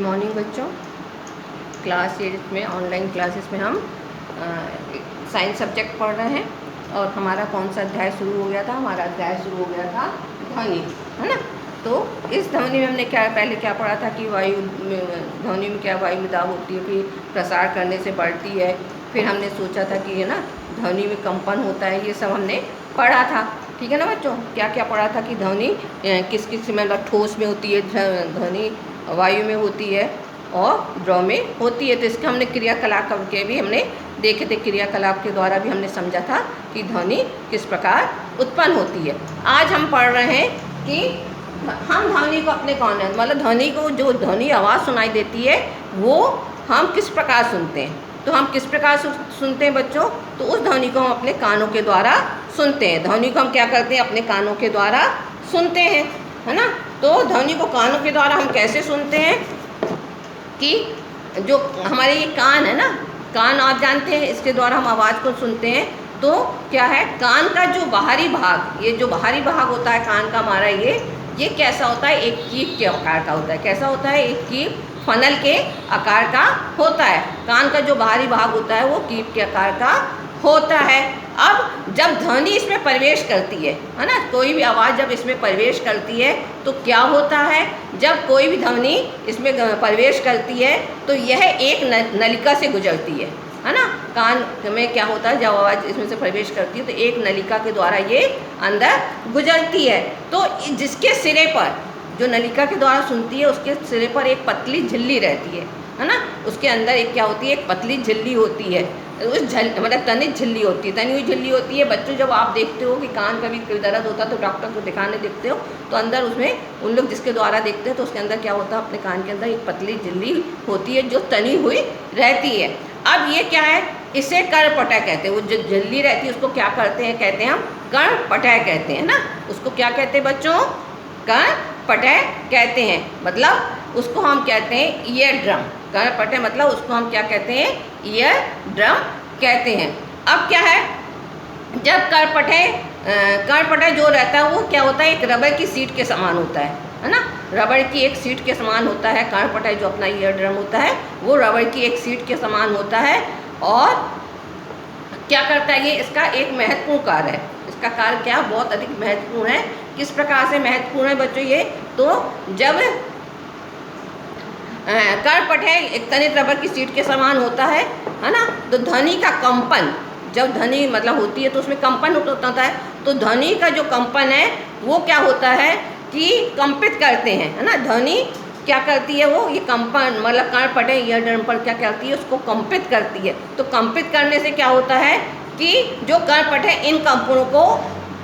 Morning बच्चों। Class eight में online classes में हम साइंस सब्जेक्ट पढ़ रहे हैं और हमारा कौन सा अध्याय शुरू हो गया था? हमारा अध्याय शुरू हो गया था ध्वनि, है ना। तो इस ध्वनि में हमने पहले क्या पढ़ा था कि ध्वनि में क्या वायु दाब होती है, फिर प्रसार करने से बढ़ती है। फिर हमने सोचा था कि है ना ध्वनि में कंपन होता है, ये सब हमने पढ़ा था। ठीक है ना बच्चों, क्या क्या पढ़ा था कि ध्वनि किस किस में, मतलब ठोस में होती है ध्वनि, वायु में होती है और द्रव में होती है। तो इसके हमने क्रियाकलाप करके भी हमने देखे थे, क्रियाकलाप के द्वारा भी हमने समझा था कि ध्वनि किस प्रकार उत्पन्न होती है। आज हम पढ़ रहे हैं कि हम ध्वनि को अपने कौन है, मतलब ध्वनि को, जो ध्वनि आवाज़ सुनाई देती है वो हम किस प्रकार सुनते हैं। तो हम किस प्रकार सुनते हैं बच्चों? तो उस ध्वनि को हम अपने कानों के द्वारा सुनते हैं। ध्वनि को हम क्या करते हैं? अपने कानों के द्वारा सुनते हैं, है ना। तो ध्वनि को कानों के द्वारा हम कैसे सुनते हैं कि जो हमारे ये कान है ना, कान आप जानते हैं, इसके द्वारा हम आवाज़ को सुनते हैं। तो क्या है, कान का जो बाहरी भाग, ये जो बाहरी भाग होता है कान का हमारा, ये कैसा होता है? एक कीप के आकार का होता है। कैसा होता है? एक कीप, फनल के आकार का होता है। कान का जो बाहरी भाग होता है वो कीप के आकार का होता है। अब जब ध्वनि इसमें प्रवेश करती है ना, कोई भी आवाज़ जब इसमें प्रवेश करती है तो क्या होता है? जब कोई भी ध्वनि इसमें प्रवेश करती है तो यह एक नलिका से गुजरती है ना। कान में क्या होता है, जब आवाज़ इसमें से प्रवेश करती है तो एक नलिका के द्वारा ये अंदर गुजरती है। तो जिसके सिरे पर, जो नलिका के द्वारा सुनती है, उसके सिरे पर एक पतली झिल्ली रहती है ना। उसके अंदर एक क्या होती है? एक पतली झिल्ली होती है। उस मतलब तनित झिल्ली होती है, तनी हुई झिल्ली होती है। बच्चों, जब आप देखते हो कि कान का भी कोई दर्द होता है तो डॉक्टर को दिखाने देखते हो तो अंदर उसमें, उन लोग जिसके द्वारा देखते हैं तो उसके अंदर क्या होता है? अपने कान के अंदर एक पतली झिल्ली होती है जो तनी हुई रहती है। अब ये क्या है? इसे कर्णपटय कहते हैं। वो जो झिल्ली रहती है उसको क्या करते हैं? कहते हैं हम कर्णपटय कहते हैं ना। उसको क्या कहते हैं बच्चों? कर्णपटय कहते हैं। मतलब उसको हम कहते हैं ईयर ड्रम। कर्णपटय मतलब उसको हम क्या कहते हैं? ईयर ड्रम कहते हैं। अब क्या है, जब कर्णपटय जो रहता है वो क्या होता है? एक रबर की सीट के समान होता है ना। रबर की एक सीट के समान होता है कर्णपटय, जो अपना ईयर ड्रम होता है वो रबर की एक सीट के समान होता है। और क्या करता है ये? इसका एक महत्वपूर्ण कार्य है। इसका कार्य क्या? बहुत अधिक महत्वपूर्ण है। किस प्रकार से महत्वपूर्ण है बच्चों ये? तो जब कर्णपटय एक तनित रबर की सीट के समान होता है ना, तो ध्वनि का कंपन, जब ध्वनि मतलब होती है तो उसमें कंपन होता है। तो ध्वनि का जो कंपन है वो क्या होता है कि कंपित करते हैं, है ना। ध्वनि क्या करती है? वो ये कंपन, मतलब कर्णपटय ईयर ड्रम पर क्या करती है? उसको कंपित करती है। तो कंपित करने से क्या होता है कि जो कर्णपटय इन कंपनों को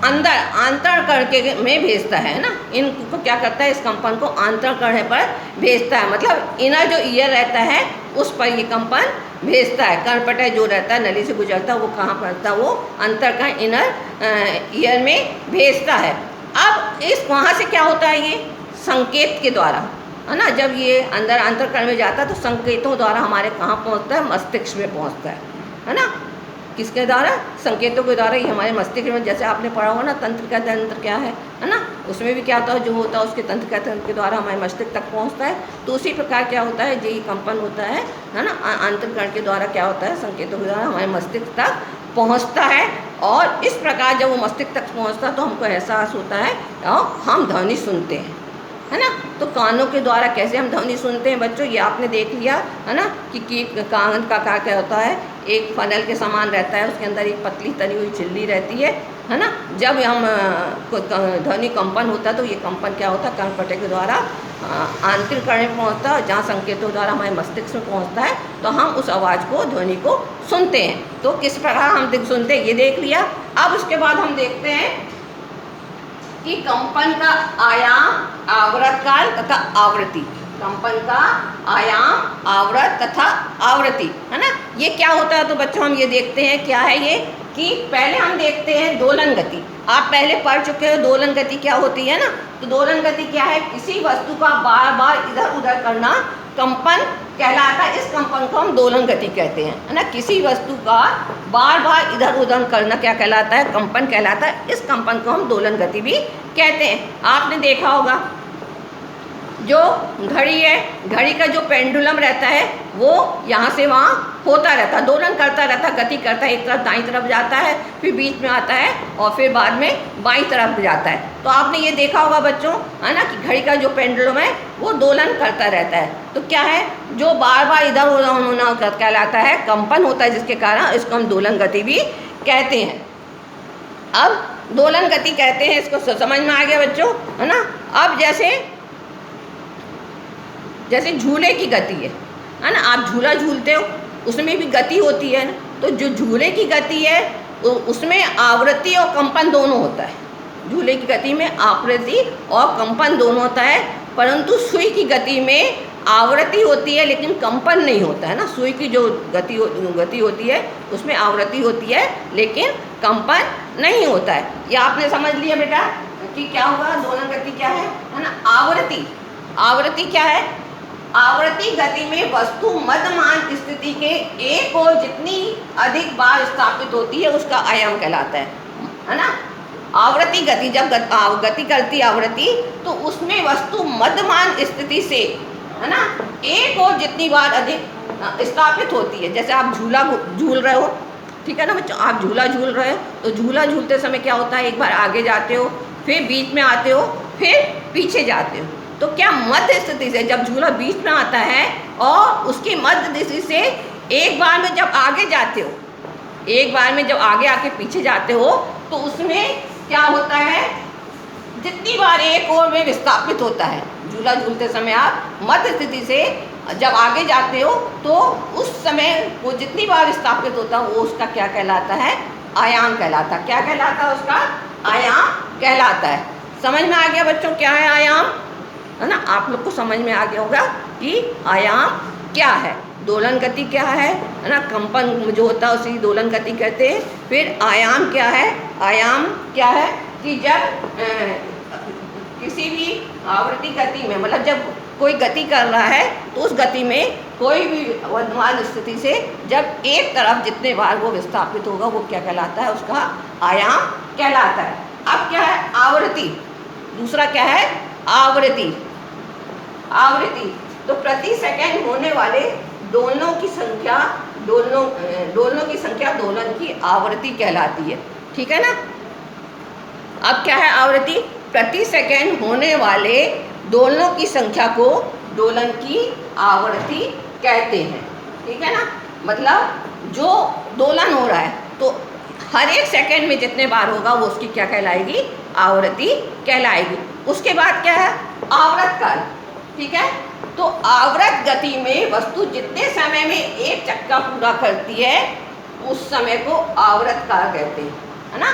अंदर आंतरण कर्ण के में भेजता है ना। इनको क्या करता है? इस कंपन को आंतरण कर्ण पर भेजता है। मतलब इनर जो ईयर रहता है उस पर ये कंपन भेजता है। कर्णपटय जो रहता है, नली से गुजरता है, वो कहाँ पड़ता है? वो अंतर कर्ण, इनर ईयर में भेजता है। अब इस वहाँ से क्या होता है? ये संकेत के द्वारा, है ना, जब ये अंदर आंतरण कर्ण में जाता है तो संकेतों द्वारा हमारे कहाँ पहुँचता है? मस्तिष्क में पहुँचता है ना। किसके द्वारा? संकेतों के द्वारा ही हमारे मस्तिष्क में, जैसे आपने पढ़ा होगा ना तंत्र का तंत्र क्या है ना, उसमें भी क्या होता है? जो होता है उसके तंत्र का तंत्र के द्वारा हमारे मस्तिष्क तक पहुंचता है। तो उसी प्रकार क्या होता है? जो कंपन होता है ना, आंतरकर्ण के द्वारा क्या होता है? संकेतों के द्वारा हमारे मस्तिष्क तक पहुंचता है। और इस प्रकार जब वो मस्तिष्क तक पहुंचता है तो हमको एहसास होता है और हम ध्वनि सुनते हैं, है ना। तो कानों के द्वारा कैसे हम ध्वनि सुनते हैं बच्चों? ये आपने देख लिया है ना कि कान का क्या होता है? एक फनल के समान रहता है, उसके अंदर एक पतली तनी हुई झिल्ली रहती है ना। जब हम ध्वनि कंपन होता है तो ये कंपन क्या होता है? कर्णपटय के द्वारा आंतरिक कर्ण में पहुँचता है, जहाँ संकेतों द्वारा हमारे मस्तिष्क में पहुँचता है तो हम उस आवाज़ को, ध्वनि को सुनते हैं। तो किस प्रकार हम सुनते हैं ये देख लिया। अब उसके बाद हम देखते हैं कि कंपन का आयाम, आवृत्त काल तथा आवृत्ति। कंपन का आयाम, आवृत्त तथा आवृत्ति, है ना। ये क्या होता है? तो बच्चों हम ये देखते हैं क्या है ये, कि पहले हम देखते हैं दोलन गति। आप पहले पढ़ चुके हो दोलन गति क्या होती है ना। तो दोलन गति क्या है? किसी वस्तु का बार बार इधर उधर करना कंपन कहलाता है। इस कंपन को हम दोलन गति कहते हैं, है ना। किसी वस्तु का बार बार इधर उधर करना क्या कहलाता है? कंपन कहलाता है। इस कंपन को हम दोलन गति भी कहते हैं। आपने देखा होगा जो घड़ी है, घड़ी का जो पेंडुलम रहता है वो यहाँ से वहाँ होता रहता है, दोलन करता रहता है, गति करता है, एक तरफ दाईं तरफ जाता है, फिर बीच में आता है और फिर बाद में बाईं तरफ जाता है। तो आपने ये देखा होगा बच्चों, है ना, कि घड़ी का जो पेंडुलम है वो दोलन करता रहता है। तो क्या है, जो बार बार इधर उधर होना कहलाता है, कंपन होता है, जिसके कारण इसको हम दोलन गति भी कहते हैं। अब दोलन गति कहते हैं, इसको समझ में आ गया बच्चों, है ना। अब जैसे झूले की गति है ना, आप झूला झूलते हो, उसमें भी गति होती है ना। तो जो झूले की गति है उसमें आवृत्ति और कंपन दोनों होता है। झूले की गति में आवृत्ति और कंपन दोनों होता है, परंतु सुई की गति में आवृत्ति होती है लेकिन कंपन नहीं होता है ना। सुई की जो गति होती है उसमें आवृत्ति होती है लेकिन कंपन नहीं होता है। ये आपने समझ लिया बेटा कि क्या होगा, दोलन गति क्या है ना। आवृत्ति क्या है, आवृत्ति गति में वस्तु मध्यमान स्थिति के एक और जितनी अधिक बार स्थापित होती है उसका आयाम कहलाता है ना। आवृत्ति गति, जब गति करती आवृत्ति तो उसमें वस्तु मध्यमान स्थिति से, है ना, एक और जितनी बार अधिक स्थापित होती है। जैसे आप झूला झूल रहे हो, ठीक है ना बच्चों, आप झूला झूल रहे हो तो झूला झूलते समय क्या होता है, एक बार आगे जाते हो, फिर बीच में आते हो, फिर पीछे जाते हो। तो क्या मध्य स्थिति से जब झूला बीच में आता है और उसकी मध्य स्थिति से एक बार में जब आगे जाते हो, एक बार में जब आगे आके पीछे जाते हो तो उसमें क्या होता है, जितनी बार एक और में विस्थापित होता है। झूला झूलते समय आप मध्य स्थिति से जब आगे जाते हो तो उस समय वो जितनी बार विस्थापित होता है वो उसका क्या कहलाता है, आयाम कहलाता है। क्या कहलाता है, उसका आयाम कहलाता है। समझ में आ गया बच्चों क्या है आयाम, है ना। आप लोग को समझ में आ गया होगा कि आयाम क्या है, दोलन गति क्या है ना। कंपन जो होता है उसी दोलन गति कहते हैं। फिर आयाम क्या है, आयाम क्या है कि जब किसी भी आवृत्ति गति में, मतलब जब कोई गति कर रहा है तो उस गति में कोई भी वर्तमान स्थिति से जब एक तरफ जितने बार वो विस्थापित होगा वो क्या कहलाता है, उसका आयाम कहलाता है। अब क्या है, आवृत्ति। दूसरा क्या है, आवृत्ति। तो प्रति सेकंड होने वाले दोलनों की संख्या दोलन की आवृत्ति कहलाती है, ठीक है ना। अब क्या है आवृत्ति, प्रति सेकंड होने वाले दोलनों की संख्या को दोलन की आवृत्ति कहते हैं, ठीक है ना। मतलब जो दोलन हो रहा है तो हर एक सेकंड में जितने बार होगा वो उसकी क्या कहलाएगी, आवृत्ति कहलाएगी। उसके बाद क्या है, आवर्त काल, ठीक है। तो आवर्त गति में वस्तु जितने समय में एक चक्का पूरा करती है उस समय को आवर्त काल कहते हैं, है ना।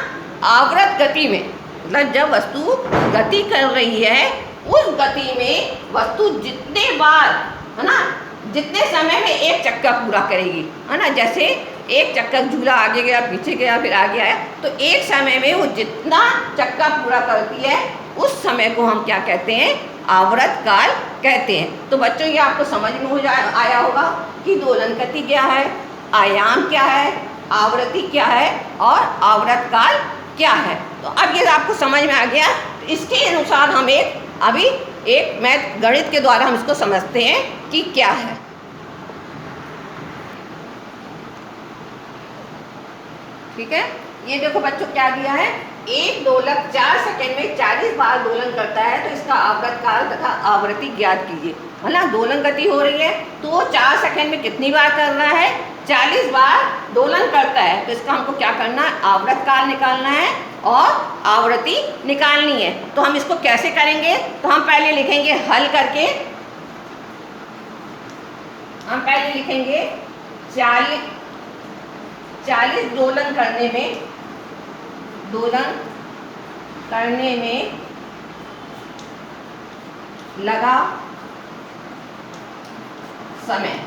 आवर्त गति में मतलब जब वस्तु गति कर रही है उस गति में वस्तु जितने बार, है ना, जितने समय में एक चक्का पूरा करेगी, है ना। जैसे एक चक्का झूला आगे गया, पीछे गया, फिर आगे आया, तो एक समय में वो जितना चक्का पूरा करती है उस समय को हम क्या कहते हैं, आवर्त काल कहते हैं। तो बच्चों ये आपको समझ में आया होगा कि दोलन गति क्या है, आयाम क्या है, आवृत्ति क्या है और आवर्त काल क्या है। तो अब ये आपको समझ में आ गया। तो इसके अनुसार हम अभी एक मैथ गणित के द्वारा हम इसको समझते हैं कि क्या है। ठीक है, ये देखो बच्चों क्या दिया है, एक दोलक 4 सेकंड में 40 बार दोलन करता है तो इसका आवर्त काल तथा आवृत्ति ज्ञात कीजिए। मतलब दोलन गति हो रही है तो 4 सेकंड में कितनी बार कर रहा है, 40 बार दोलन करता है। तो इसका हमको क्या करना है, आवर्त काल निकालना है और आवृत्ति निकालनी है। तो हम इसको कैसे करेंगे, तो हम पहले लिखेंगे हल करके, हम पहले लिखेंगे 40 दोलन करने में लगा समय।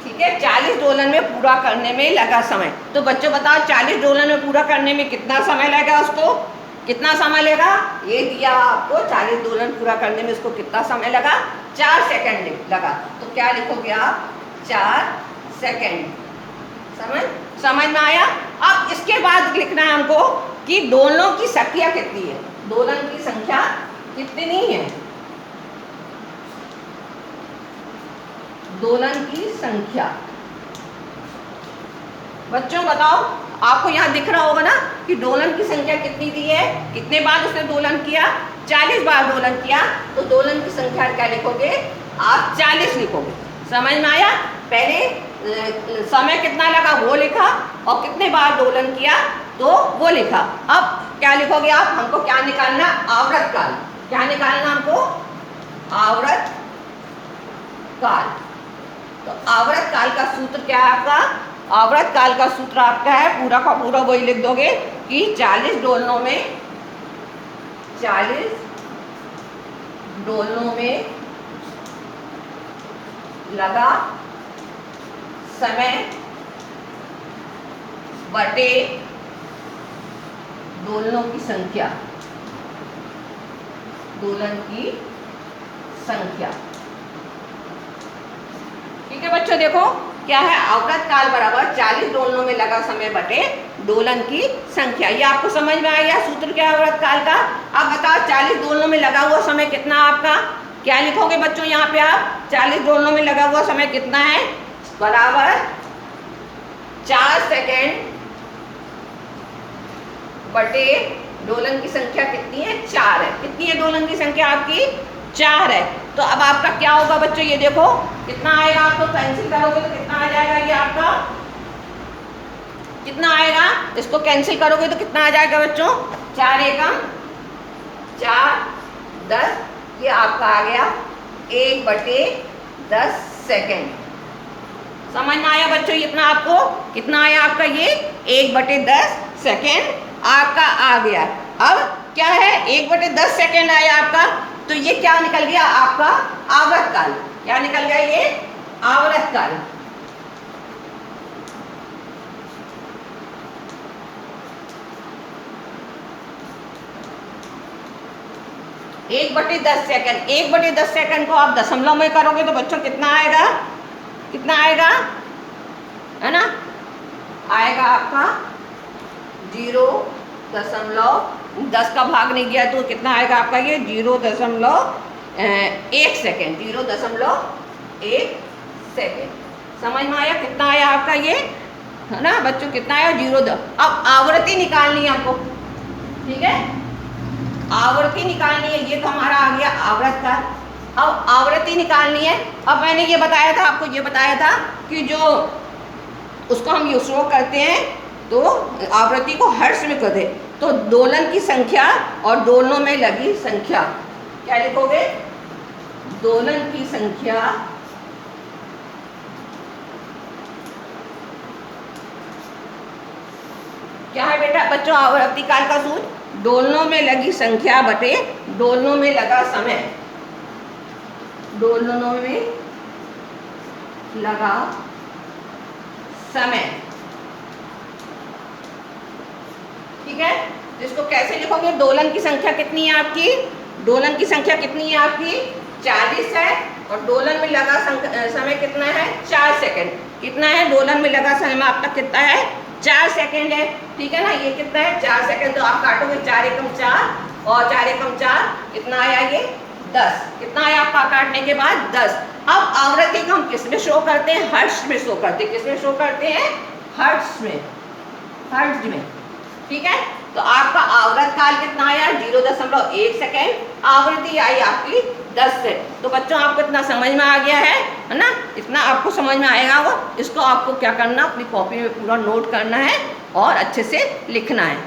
ठीक है, 40 दोलन में पूरा करने में लगा समय। तो बच्चों बताओ 40 दोलन में पूरा करने में कितना समय लगेगा, उसको कितना समय लेगा, ये दिया आपको 40 दोलन पूरा करने में उसको कितना समय लगा, 4 सेकंड लगा। तो क्या लिखोगे आप, 4 सेकंड। समझ में आया। अब इसके बाद लिखना है हमको कि दोलनों की संख्या कितनी है, दोलन की संख्या कितनी है दोलन की संख्या। बच्चों बताओ, आपको यहाँ दिख रहा होगा ना कि दोलन की संख्या कितनी दी है, कितने बार उसने दोलन किया, 40 बार दोलन किया। तो दोलन की संख्या क्या लिखोगे आप, 40 लिखोगे। समझ में आया? पहले समय कितना लगा वो लिखा और कितने बार दोलन किया तो वो लिखा। अब क्या लिखोगे आप, हमको क्या निकालना, आवर्त काल। क्या निकालना हमको, आवर्त काल। तो आवर्त काल का सूत्र क्या है आपका, आवर्त काल का सूत्र आपका है पूरा का पूरा वही लिख दोगे कि 40 दोलनों में, 40 दोलनों में लगा समय बटे दोलनों की संख्या, दोलन की संख्या। ठीक है बच्चों, देखो क्या है, आवर्त काल बराबर 40 दोलनों में लगा समय बटे दोलन की संख्या। ये आपको समझ में आ गया सूत्र क्या है आवर्त काल का। अब बताओ 40 दोलनों में लगा हुआ समय कितना आपका, क्या लिखोगे बच्चों यहाँ पे आप, 40 दोलनों में लगा हुआ समय कितना है, बराबर 4 सेकेंड बटे दोलन की संख्या कितनी है, 4 है। कितनी है दोलन की संख्या आपकी, 4 है। तो अब आपका क्या होगा बच्चों, ये देखो कितना आएगा, आपको कैंसिल करोगे तो कितना आ जाएगा, ये आपका कितना आएगा, इसको कैंसिल करोगे तो कितना आ जाएगा बच्चों, 4 एकम 4 10, ये आपका आ गया 1/10 सेकेंड। समझ में आया बच्चों, इतना आपको कितना आया आपका, ये 1/10 सेकेंड आपका आ गया। अब क्या है, 1/10 सेकेंड आया आपका, तो ये क्या निकल गया आपका, आवर्त काल। क्या निकल गया, ये आवर्त काल। एक बटे 10 सेकेंड, 1/10 सेकेंड को आप दशमलव में करोगे तो बच्चों कितना आएगा, कितना आएगा, है ना, आएगा आपका 0.10 का भाग नहीं दिया तो कितना आएगा आपका, ये 0.1 सेकेंड, 0.1 सेकेंड। समझ में आया कितना आया आपका, ये है ना बच्चों, कितना आया 0.10। अब आवृत्ति निकालनी है हमको, ठीक है, आवृत्ति निकालनी है। ये तो हमारा आ गया आवर्त काल। अब आवृत्ति निकालनी है। अब मैंने ये बताया था, आपको ये बताया था कि जो उसको हम यूज़ करते हैं तो आवृत्ति को हर्ट्ज में करते, तो दोलन की संख्या और दोलनों में लगी संख्या, क्या लिखोगे, दोलन की संख्या क्या है बेटा बच्चों, आवृत्ति काल का सूत्र, दोलनों में लगी संख्या बटे दोलनों में लगा समय, दोलनों में लगा समय। ठीक है, इसको कैसे लिखोगे, दोलन की संख्या कितनी है आपकी, दोलन की संख्या कितनी है आपकी, 40 है, और दोलन में लगा समय कितना है, 4 सेकेंड। कितना है, दोलन में लगा समय आपका कितना है, 4 सेकेंड है। ठीक है ना, ये कितना है, 4 सेकेंड। तो आप काटोगे 4 एकम 4 और 4 एकम 4, कितना आया ये 10। कितना आया आपका काटने के बाद 10। अब आवृत्ति को हम किस में शो करते हैं, हर्ट्ज में शो करते हैं। किस में शो करते हैं, हर्ट्ज में, हर्ट्ज में। ठीक है, तो आपका आवर्त काल कितना आया, 0.1 सेकेंड। आवृत्ति आई आपकी 10 से। तो बच्चों आपको इतना समझ में आ गया है ना, इतना आपको समझ में आएगा वो। इसको आपको क्या करना, अपनी कॉपी में पूरा नोट करना है और अच्छे से लिखना है।